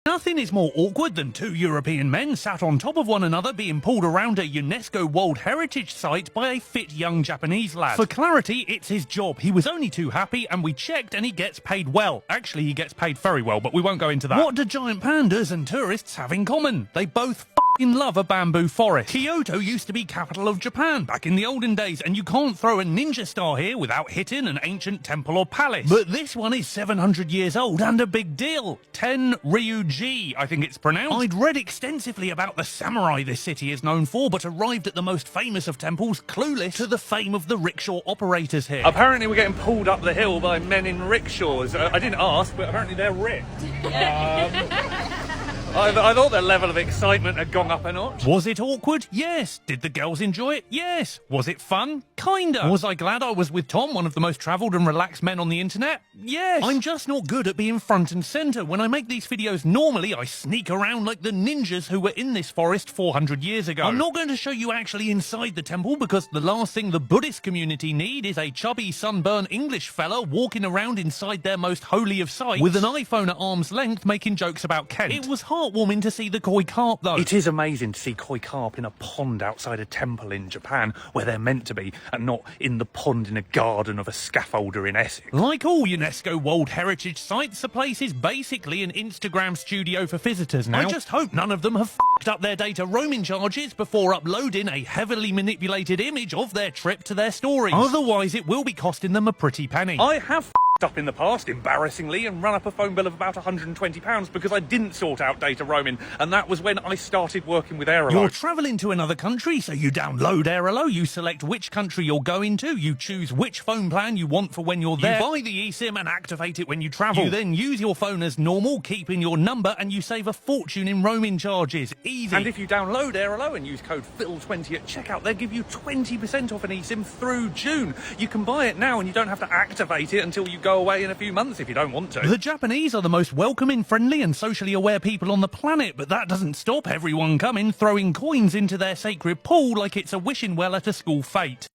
Nothing is more awkward than two European men sat on top of one another being pulled around a UNESCO World Heritage Site by a fit young Japanese lad. For clarity, it's his job. He was only too happy and we checked and he gets paid well. Actually, he gets paid very well, but we won't go into that. What do giant pandas and tourists have in common? They both love a bamboo forest. Kyoto used to be capital of Japan back in the olden days, and you can't throw a ninja star here without hitting an ancient temple or palace. But this one is 700 years old and a big deal. Tenryuji, I think it's pronounced. I'd read extensively about the samurai this city is known for, but arrived at the most famous of temples clueless to the fame of the rickshaw operators here. Apparently we're getting pulled up the hill by men in rickshaws. I didn't ask, but apparently they're ripped. I thought their level of excitement had gone up a notch. Was it awkward? Yes. Did the girls enjoy it? Yes. Was it fun? Kinda. Was I glad I was with Tom, one of the most travelled and relaxed men on the internet? Yes. I'm just not good at being front and centre. When I make these videos, normally I sneak around like the ninjas who were in this forest 400 years ago. I'm not going to show you actually inside the temple because the last thing the Buddhist community need is a chubby, sunburned English fella walking around inside their most holy of sites with an iPhone at arm's length making jokes about Kent. It was heartwarming to see the koi carp though. It is amazing to see koi carp in a pond outside a temple in Japan where they're meant to be and not in the pond in a garden of a scaffolder in Essex. Like all UNESCO World Heritage Sites, the place is basically an Instagram studio for visitors now. I just hope none of them have f***ed up their data roaming charges before uploading a heavily manipulated image of their trip to their stories. Otherwise it will be costing them a pretty penny. I have f***ed up in the past, embarrassingly, and run up a phone bill of about £120 because I didn't sort out data roaming, and that was when I started working with Aerolo. You're travelling to another country, so you download Aerolo, you select which country you're going to, you choose which phone plan you want for when you're there, you buy the eSIM and activate it when you travel. You then use your phone as normal, keeping your number, and you save a fortune in roaming charges. Easy. And if you download Aerolo and use code PHIL20 at checkout, they'll give you 20% off an eSIM through June. You can buy it now and you don't have to activate it until you go away in a few months if you don't want to. The Japanese are the most welcoming, friendly and socially aware people on the planet, but that doesn't stop everyone coming throwing coins into their sacred pool like it's a wishing well at a school fete.